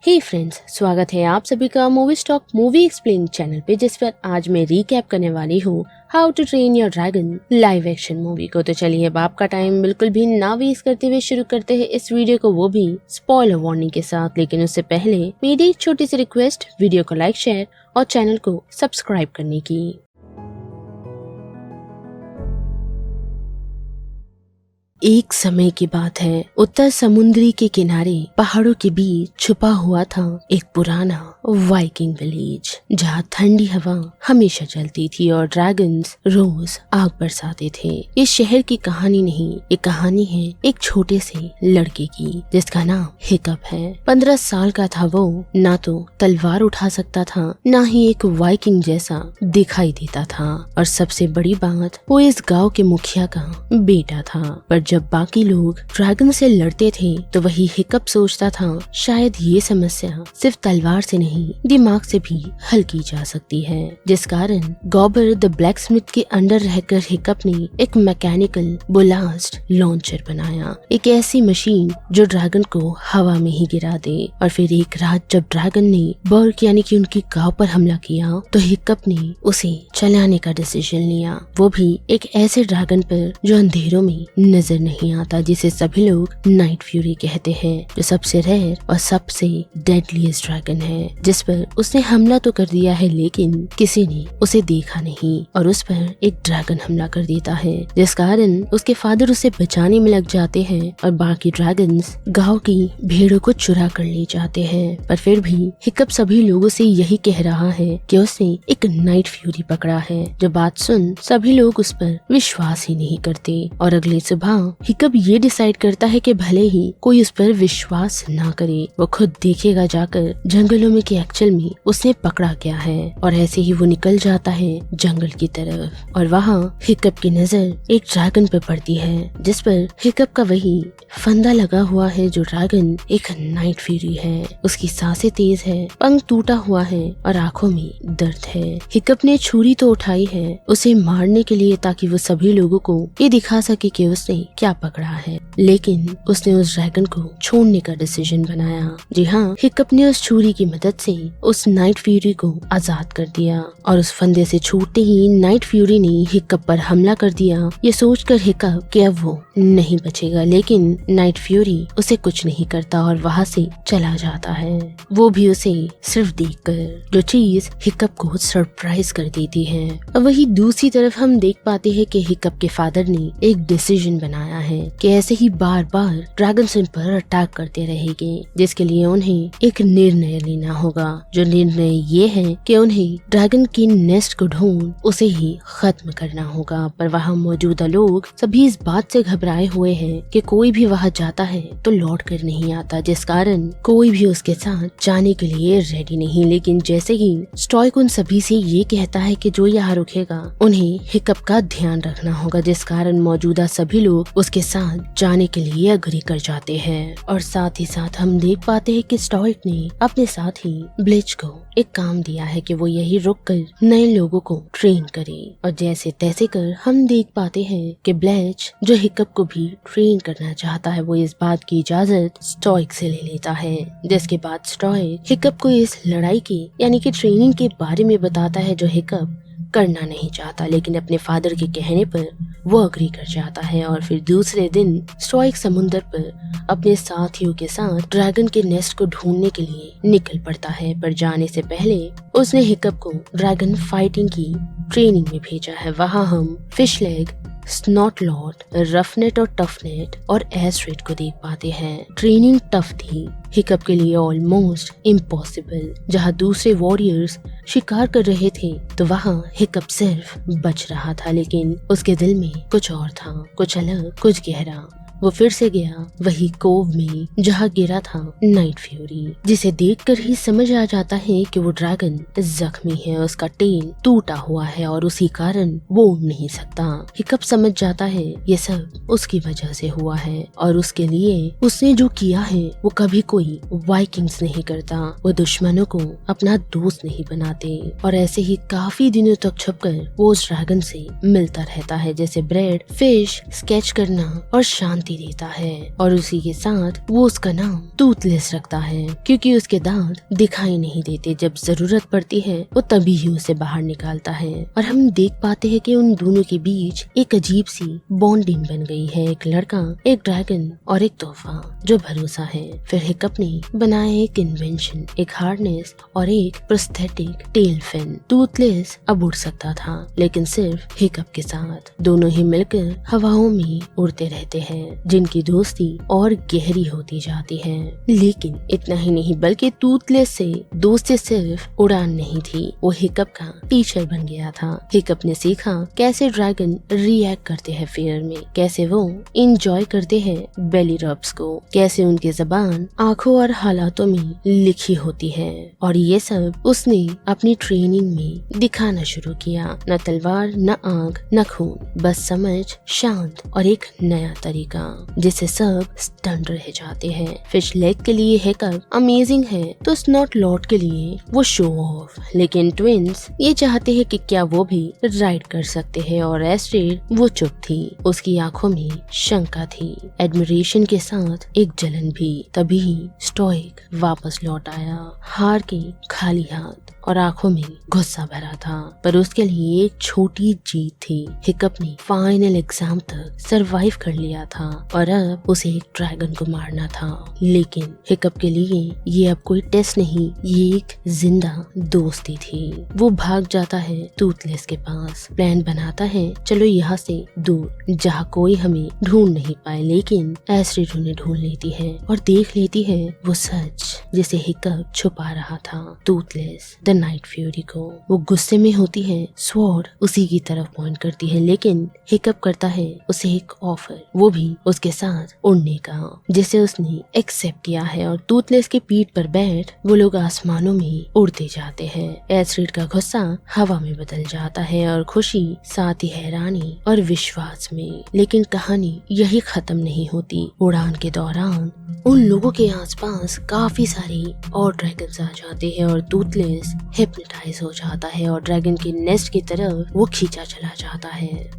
हे friends, स्वागत है आप सभी का movie stock movie explain channel पे, जिस पर आज मैं रीकैप करने वाली हूँ how to train your dragon live action movie को। तो चलिए अब आपका टाइम बिल्कुल भी ना वेस्ट करते हुए शुरू करते हैं इस वीडियो को, वो भी स्पॉइलर वार्निंग के साथ। लेकिन उससे पहले मेरी एक छोटी सी रिक्वेस्ट, वीडियो को लाइक, शेयर और चैनल को सब्सक्राइब करने की। एक समय की बात है, उत्तर समुद्री के किनारे पहाड़ों के बीच छुपा हुआ था एक पुराना वाइकिंग विलेज, जहाँ ठंडी हवा हमेशा चलती थी और ड्रैगन्स रोज आग बरसाते थे। इस शहर की कहानी नहीं, ये कहानी है एक छोटे से लड़के की जिसका नाम हिकअप है। 15 साल का था वो, ना तो तलवार उठा सकता था, ना ही एक वाइकिंग जैसा दिखाई देता था, और सबसे बड़ी बात, वो इस गांव के मुखिया का बेटा था। पर जब बाकी लोग ड्रैगन से लड़ते थे तो वही हिकअप सोचता था शायद ये समस्या सिर्फ तलवार से नहीं, दिमाग से भी हल की जा सकती है। जिस कारण गॉबर द ब्लैक स्मिथ के अंडर रहकर हिकअप ने एक मैकेनिकल बुलास्ट लॉन्चर बनाया, एक ऐसी मशीन जो ड्रैगन को हवा में ही गिरा दे। और फिर एक रात जब ड्रैगन ने बर्ग यानी कि उनकी गांव पर हमला किया तो हिकअप ने उसे चलाने का डिसीजन लिया, वो भी एक ऐसे ड्रैगन पर जो अंधेरों में नजर नहीं आता, जिसे सभी लोग नाइट फ्यूरी कहते हैं, जो सबसे रेयर और सबसे डेडलीस्ट ड्रैगन है, जिस पर उसने हमला तो कर दिया है लेकिन किसी ने उसे देखा नहीं, और उस पर एक ड्रैगन हमला कर देता है, जिस कारण उसके फादर उसे बचाने में लग जाते हैं और बाकी ड्रैगन्स गांव की भेड़ों को चुरा कर ले जाते हैं। पर फिर भी हिकअप सभी लोगों से यही कह रहा है कि उसने एक नाइट फ्यूरी पकड़ा है। जो बात सुन सभी लोग उस पर विश्वास ही नहीं करते, और अगली सुबह हिकअप ये डिसाइड करता है कि भले ही कोई उस पर विश्वास ना करे, वो खुद देखेगा जाकर जंगलों में कि एक्चुअल में उसने पकड़ा क्या है। और ऐसे ही वो निकल जाता है जंगल की तरफ, और वहाँ हिकअप की नजर एक ड्रैगन पे पड़ती है, जिस पर हिकअप का वही फंदा लगा हुआ है। जो ड्रैगन एक नाइट फ्यूरी है, उसकी सांसें तेज है, पंख टूटा हुआ है और आंखों में दर्द है। हिकअप ने छुरी तो उठाई है उसे मारने के लिए, ताकि वो सभी लोगों को ये दिखा सके कि उसने क्या पकड़ा है, लेकिन उसने उस ड्रैगन को छोड़ने का डिसीजन बनाया। जी हाँ, हिकअप ने उस छुरी की मदद से उस नाइट फ्यूरी को आजाद कर दिया, और उस फंदे से छूटते ही नाइट फ्यूरी ने हिकअप पर हमला कर दिया, ये सोचकर हिकअप कि अब वो नहीं बचेगा। लेकिन नाइट फ्यूरी उसे कुछ नहीं करता और वहाँ से चला जाता है, वो भी उसे सिर्फ देखकर, जो चीज हिकअप को सरप्राइज कर देती है। और वही दूसरी तरफ हम देख पाते हैं कि हिकअप के फादर ने एक डिसीजन बनाया है कि ऐसे ही बार बार ड्रैगन्स इन पर अटैक करते रहेंगे, जिसके लिए उन्हें एक निर्णय लेना होगा। जो निर्णय ये है कि उन्हें ड्रैगन की नेस्ट को ढूंढ उसे ही खत्म करना होगा। पर वहाँ मौजूदा लोग सभी इस बात से घबराए हुए हैं कि कोई भी वहाँ जाता है तो लौट कर नहीं आता, जिस कारण कोई भी उसके साथ जाने के लिए रेडी नहीं। लेकिन जैसे ही स्टॉइक उन सभी से ये कहता है कि जो यहाँ रुकेगा उन्हें हिकअप का ध्यान रखना होगा, जिस कारण मौजूदा सभी लोग उसके साथ जाने के लिए अग्री कर जाते हैं। और साथ ही साथ हम देख पाते हैं कि स्टॉइक ने अपने साथ ही ब्लिच को एक काम दिया है कि वो यही रुक कर नए लोगों को ट्रेन करे, और जैसे तैसे कर हम देख पाते हैं कि ब्लिच जो हिकअप को भी ट्रेन करना चाहता है, वो इस बात की इजाजत स्टॉइक से ले लेता है। जिसके बाद स्टॉइक हिकअप को इस लड़ाई की यानी कि ट्रेनिंग के बारे में बताता है, जो हिकअप करना नहीं चाहता, लेकिन अपने फादर के कहने पर वो अग्री कर जाता है। और फिर दूसरे दिन स्टॉइक समुद्र पर अपने साथियों के साथ ड्रैगन के नेस्ट को ढूंढने के लिए निकल पड़ता है। पर जाने से पहले उसने हिकअप को ड्रैगन फाइटिंग की ट्रेनिंग में भेजा है। वहाँ हम फिश लेग, स्नॉटलॉट, रफनेट और टफनेट और एस्ट्रेट को देख पाते हैं। ट्रेनिंग टफ थी, हिकअप के लिए ऑलमोस्ट इम्पॉसिबल। जहाँ दूसरे वॉरियर्स शिकार कर रहे थे तो वहाँ हिकअप सिर्फ बच रहा था, लेकिन उसके दिल में कुछ और था, कुछ अलग, कुछ गहरा। वो फिर से गया वही कोव में जहाँ गिरा था नाइट फ्यूरी, जिसे देखकर ही समझ आ जाता है कि वो ड्रैगन जख्मी है, उसका टेल टूटा हुआ है और उसी कारण वो उड़ नहीं सकता। हिकअप समझ जाता है ये सब उसकी वजह से हुआ है, और उसके लिए उसने जो किया है वो कभी कोई वाइकिंग्स नहीं करता, वो दुश्मनों को अपना दोस्त नहीं बनाते। और ऐसे ही काफी दिनों तक छुपकर वो उस ड्रैगन से मिलता रहता है, जैसे ब्रेड, फिश, स्केच करना और शांति चुनौती देता है और उसी के साथ वो उसका नाम टूथलेस रखता है, क्योंकि उसके दांत दिखाई नहीं देते। जब जरूरत पड़ती है वो तभी ही उसे बाहर निकालता है और हम देख पाते हैं कि उन दोनों के बीच एक अजीब सी बॉन्डिंग बन गई है। एक लड़का, एक ड्रैगन और एक तोहफा जो भरोसा है। फिर हिकअप ने बनाया एक इन्वेंशन, एक हार्नेस और एक प्रोस्थेटिक टेल फिन। टूथलेस अब उड़ सकता था, लेकिन सिर्फ हिकअप के साथ। दोनों ही मिलकर हवाओं में उड़ते रहते हैं, जिनकी दोस्ती और गहरी होती जाती है। लेकिन इतना ही नहीं, बल्कि टूथलेस से दोस्ती सिर्फ उड़ान नहीं थी, वो हिकअप का टीचर बन गया था। हिकअप ने सीखा कैसे ड्रैगन रिएक्ट करते हैं फियर में, कैसे वो इंजॉय करते हैं बेली रब्स को, कैसे उनकी जबान आंखों और हालातों में लिखी होती है। और ये सब उसने अपनी ट्रेनिंग में दिखाना शुरू किया। न तलवार, न आग, न खून, बस समझ, शांत और एक नया तरीका जिसे सब स्टन रह जाते हैं। फिश लेग के लिए हिकअप अमेजिंग है तो स्नॉट लॉट के लिए वो शो ऑफ। लेकिन ट्विंस ये चाहते हैं कि क्या वो भी राइड कर सकते हैं, और एस्ट्रिड वो चुप थी। उसकी आंखों में शंका थी, एडमिरेशन के साथ एक जलन भी। तभी स्टोइक वापस लौट आया, हार के खाली हाथ और आंखों में गुस्सा भरा था। पर उसके लिए एक छोटी जीत थी। हिकअप ने फाइनल एग्जाम तक सरवाइव कर लिया था और अब उसे एक ड्रैगन को मारना था। लेकिन हिकअप के लिए ये अब कोई टेस्ट नहीं, ये एक जिंदा दोस्ती थी। वो भाग जाता है टूथलेस के पास, प्लान बनाता है चलो यहाँ से दूर, जहाँ कोई हमें ढूंढ नहीं पाए। लेकिन एस्ट्रिड उन्हें ढूंढ लेती है और देख लेती है वो सच जिसे हिकअप छुपा रहा था, टूथलेस द नाइट फ्यूरी को। वो गुस्से में होती है, स्वॉर्ड उसी की तरफ पॉइंट करती है, लेकिन हिकअप करता है उसे एक ऑफर, वो भी उसके साथ उड़ने का, जिसे उसने एक्सेप्ट किया है। और टूथलेस की पीठ पर बैठ वो लोग आसमानों में उड़ते जाते हैं। एस्ट्रिड का गुस्सा हवा में बदल जाता है और खुशी साथ ही हैरानी और विश्वास में। लेकिन कहानी यही खत्म नहीं होती। उड़ान के दौरान उन लोगों के आसपास काफी सारे और ड्रैगन्स आ जाते हैं और टूथलेस हिप्नोटाइज हो जाता है और ड्रैगन के नेस्ट की तरफ वो खींचा चला जाता है,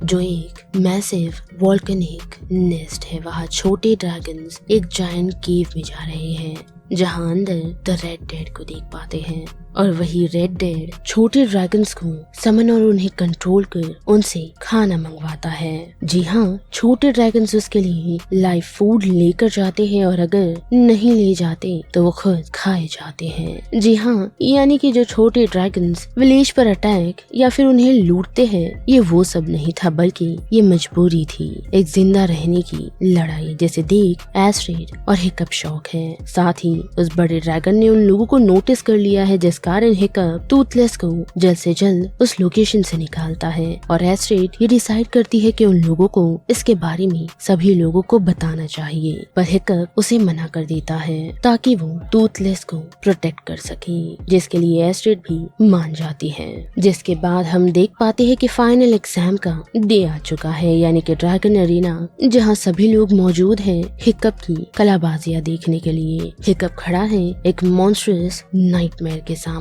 जो एक मैसिव वोल्केनिक नेस्ट है। वहाँ छोटे ड्रैगन्स एक जायंट केव में जा रहे हैं, जहाँ अंदर द रेड डेड को देख पाते हैं। और वही रेड डेड छोटे ड्रैगन्स को समन और उन्हें कंट्रोल कर उनसे खाना मंगवाता है। जी हाँ, छोटे ड्रैगन्स उसके लिए लाइव फूड लेकर जाते हैं और अगर नहीं ले जाते तो वो खुद खाए जाते हैं। जी हाँ, यानी कि जो छोटे ड्रैगन्स विलेज पर अटैक या फिर उन्हें लूटते हैं, ये वो सब नहीं था, बल्कि ये मजबूरी थी, एक जिंदा रहने की लड़ाई, जैसे देख एस्ट्रिड और हिकअप शौक है। साथ ही उस बड़े ड्रैगन ने उन लोगों को नोटिस कर लिया है, जिस कारण हिकअप टूथलेस को जल्द से जल्द उस लोकेशन से निकालता है। और एस्ट्रिड ये डिसाइड करती है कि उन लोगों को इसके बारे में सभी लोगों को बताना चाहिए, पर हिकअप उसे मना कर देता है ताकि वो टूथलेस को प्रोटेक्ट कर सके, जिसके लिए एस्ट्रिड भी मान जाती है। जिसके बाद हम देख पाते हैं कि फाइनल एग्जाम का डे आ चुका है, यानी कि ड्रैगन अरीना, जहाँ सभी लोग मौजूद हैं हिकअप की कलाबाजियां देखने के लिए। हिकअप खड़ा है एक मॉन्स्ट्रस नाइटमेयर के सामने,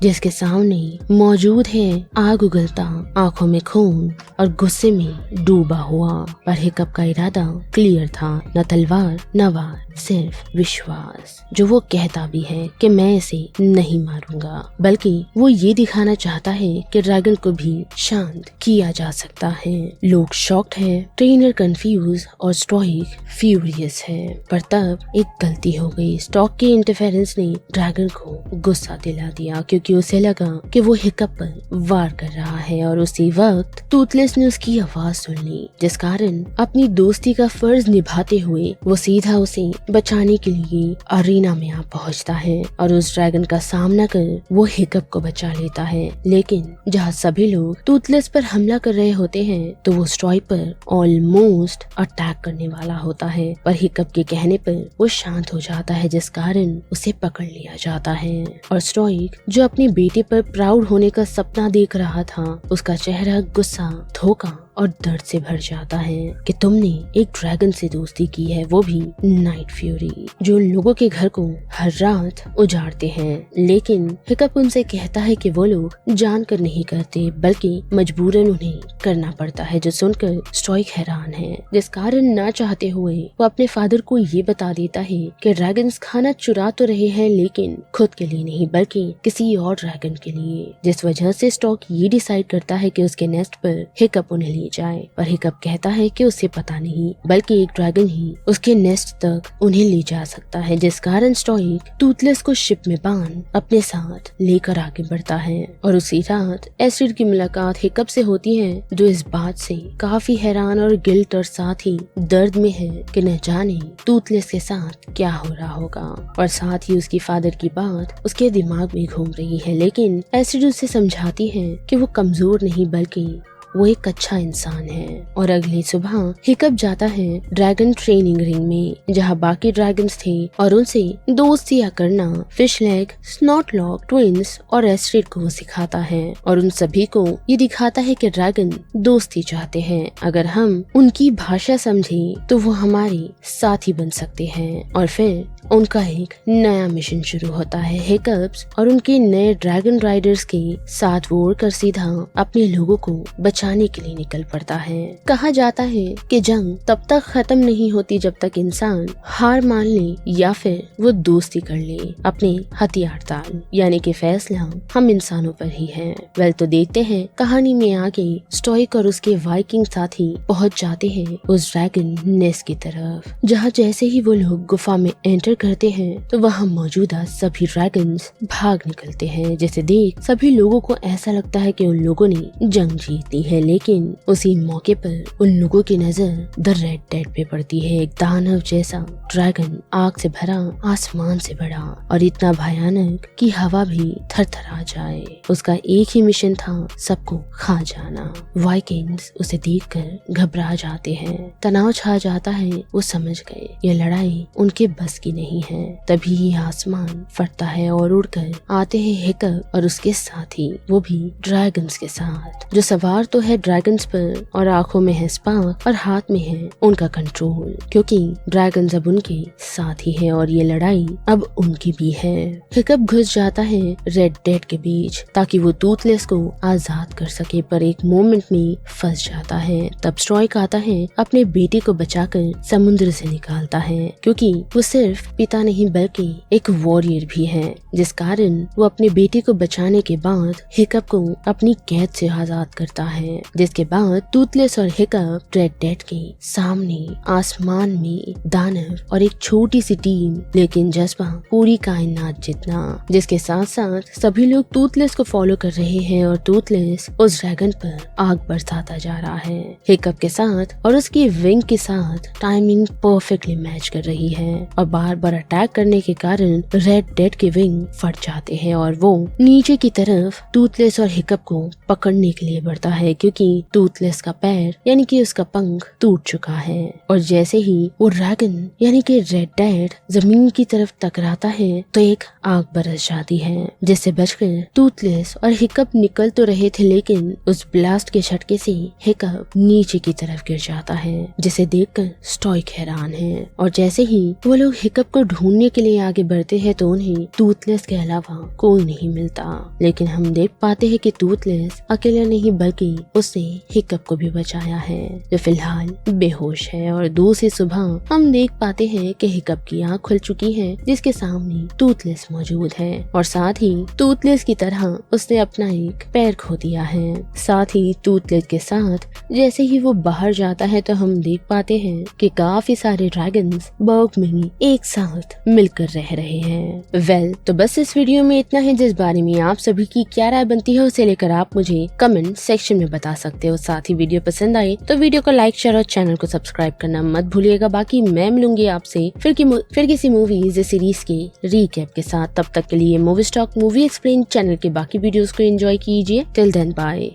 जिसके सामने मौजूद है आग उगलता, आंखों में खून और गुस्से में डूबा हुआ। पर हिकअप का इरादा क्लियर था, न तलवार न वार, सिर्फ विश्वास, जो वो कहता भी है कि मैं इसे नहीं मारूंगा, बल्कि वो ये दिखाना चाहता है कि ड्रैगन को भी शांत किया जा सकता है। लोग शॉक्ड है, ट्रेनर कंफ्यूज और स्टोइक फ्यूरियस है। पर तब एक गलती हो गई। स्टॉक के इंटरफेरेंस ने ड्रैगन को गुस्सा दिला दिया, क्योंकि उसे लगा कि वो हिकअप पर वार कर रहा है। और उसी वक्त टूथलेस ने उसकी आवाज सुन ली, जिस कारण अपनी दोस्ती का फर्ज निभाते हुए वो सीधा उसे बचाने के लिए अरीना में आ पहुंचता है और उस ड्रैगन का सामना कर वो हिकअप को बचा लेता है। लेकिन जहाँ सभी लोग टूथलेस पर हमला कर रहे होते हैं, तो वो स्टॉइक पर ऑलमोस्ट अटैक करने वाला होता है, पर हिकअप के कहने पर वो शांत हो जाता है, जिस कारण उसे पकड़ लिया जाता है। और स्टॉइक, जो अपने बेटे पर प्राउड होने का सपना देख रहा था, उसका चेहरा गुस्सा, धोखा और दर्द से भर जाता है कि तुमने एक ड्रैगन से दोस्ती की है, वो भी नाइट फ्यूरी, जो लोगों के घर को हर रात उजाड़ते हैं। लेकिन हिकअप उनसे कहता है कि वो लोग जानकर नहीं करते बल्कि मजबूरन उन्हें करना पड़ता है, जो सुनकर स्टोइक हैरान है, जिस कारण ना चाहते हुए वो अपने फादर को ये बता देता है कि ड्रैगन्स खाना चुरा तो रहे हैं लेकिन खुद के लिए नहीं बल्कि किसी और ड्रैगन के लिए, जिस वजह से स्टॉक ये डिसाइड करता है कि उसके नेस्ट पर हिकअप उन्हें ले जाए। पर हिकअप कहता है कि उसे पता नहीं बल्कि एक ड्रैगन ही उसके नेस्ट तक उन्हें ले जा सकता है, जिस कारण स्टॉइक टूथलेस को शिप में बांध अपने साथ लेकर आगे बढ़ता है। और उसी रात एसिड की मुलाकात हिकअप से होती है, जो इस बात से काफी हैरान और गिल्ट और साथ ही दर्द में है कि न जाने टूथलेस के साथ क्या हो रहा होगा। और साथ ही उसकी फादर की बात उसके दिमाग में घूम रही है, लेकिन एसिड उसे समझाती है कि वो कमजोर नहीं बल्कि वो एक अच्छा इंसान है। और अगली सुबह हिकअप जाता है ड्रैगन ट्रेनिंग रिंग में, जहाँ बाकी ड्रैगन्स थे और उनसे दोस्तियाँ करना फिश लेग, स्नॉटलॉक, ट्विंस और एस्ट्रिड को सिखाता है और उन सभी को ये दिखाता है कि ड्रैगन दोस्ती चाहते हैं। अगर हम उनकी भाषा समझे तो वो हमारे साथी बन सकते हैं। और फिर उनका एक नया मिशन शुरू होता है। हिकअप्स और उनके नए ड्रैगन राइडर्स के साथ वो उड़कर सीधा अपने लोगों को बचाने के लिए निकल पड़ता है। कहा जाता है कि जंग तब तक खत्म नहीं होती जब तक इंसान हार मान ले या फिर वो दोस्ती कर ले अपने हथियार ताल, यानी कि फैसला हम इंसानों पर ही है। वेल तो देखते हैं कहानी में आगे स्टोइक और उसके वाइकिंग साथी पहुंच जाते हैं उस ड्रैगन नेस्ट की तरफ, जहाँ जैसे ही वो लोग गुफा में एंटर करते हैं तो वहाँ मौजूदा सभी ड्रैगन्स भाग निकलते हैं, जिसे देख सभी लोगों को ऐसा लगता है कि उन लोगों ने जंग जीत ली है। लेकिन उसी मौके पर उन लोगों की नजर द रेड डेड पे पड़ती है, एक दानव जैसा ड्रैगन, आग से भरा, आसमान से बड़ा और इतना भयानक कि हवा भी थरथरा जाए। उसका एक ही मिशन था, सबको खा जाना। वाइकिंग्स उसे देखकर घबरा जाते हैं, तनाव छा जाता है। वो समझ गए ये लड़ाई उनके बस की नहीं है। तभी ही आसमान फटता है और उड़कर आते हैं हिकअप और उसके साथी, वो भी ड्रैगन्स के साथ, जो सवार तो है ड्रैगन्स पर और आंखों में है स्पार्क और हाथ में है उनका कंट्रोल, क्योंकि ड्रैगन्स अब उनके साथ ही है और ये लड़ाई अब उनकी भी है। हिकअप घुस जाता है रेड डेड के बीच ताकि वो टूथलेस को आजाद कर सके, पर एक मोमेंट में फंस जाता है। तब स्टोइक आता है, अपने बेटे को बचाकर समुद्र से निकालता है, क्योंकि वो सिर्फ पिता नहीं बल्कि एक वॉरियर भी है, जिस कारण वो अपने बेटे को बचाने के बाद हिकअप को अपनी कैद से आजाद करता है। जिसके बाद टूथलेस और हिकअप रेड डेड के सामने आसमान में दानव और एक छोटी सी टीम, लेकिन जज्बा पूरी कायनात जितना, जिसके साथ साथ सभी लोग टूथलेस को फॉलो कर रहे हैं और टूथलेस उस ड्रैगन पर आग बरसाता जा रहा है। हिकअप के साथ और उसकी विंग के साथ टाइमिंग परफेक्टली मैच कर रही है और बार बार अटैक करने के कारण रेड डेड के विंग फट जाते हैं और वो नीचे की तरफ टूथलेस और हिकअप को पकड़ने के लिए बढ़ता है, क्योंकि टूथलेस का पैर यानी कि उसका पंख टूट चुका है। और जैसे ही वो ड्रैगन यानी कि रेड डेड जमीन की तरफ टकराता है तो एक आग बरस जाती है, जिससे बचकर टूथलेस और हिकअप निकल तो रहे थे, लेकिन उस ब्लास्ट के झटके से हिकअप नीचे की तरफ गिर जाता है, जिसे देखकर स्टोइक हैरान है। और जैसे ही वो लोग हिकअप को ढूंढने के लिए आगे बढ़ते हैं तो उन्हें टूथलेस के अलावा कोई नहीं मिलता, लेकिन हम देख पाते हैं कि टूथलेस अकेला नहीं बल्कि उसने हिकअप को भी बचाया है, जो फिलहाल बेहोश है। और दूसरी सुबह हम देख पाते हैं कि हिकअप की आंख खुल चुकी है, जिसके सामने टूथलेस मौजूद है और साथ ही टूथलेस की तरह उसने अपना एक पैर खो दिया है। साथ ही टूथलेस के साथ जैसे ही वो बाहर जाता है तो हम देख पाते हैं कि काफी सारे ड्रैगन्स बर्ग में एक साथ मिलकर रह रहे हैं। वेल तो बस इस वीडियो में इतना है। जिस बारे में आप सभी की क्या राय बनती है उसे लेकर आप मुझे कमेंट सेक्शन में बता सकते हो। साथ ही वीडियो पसंद आए तो वीडियो को लाइक, शेयर और चैनल को सब्सक्राइब करना मत भूलिएगा। बाकी मैं मिलूंगी आपसे फिर किसी मूवीज सीरीज के रीकैप के साथ। तब तक के लिए movie stock movie explain channel के बाकी वीडियोस को एंजॉय कीजिए। Till then bye.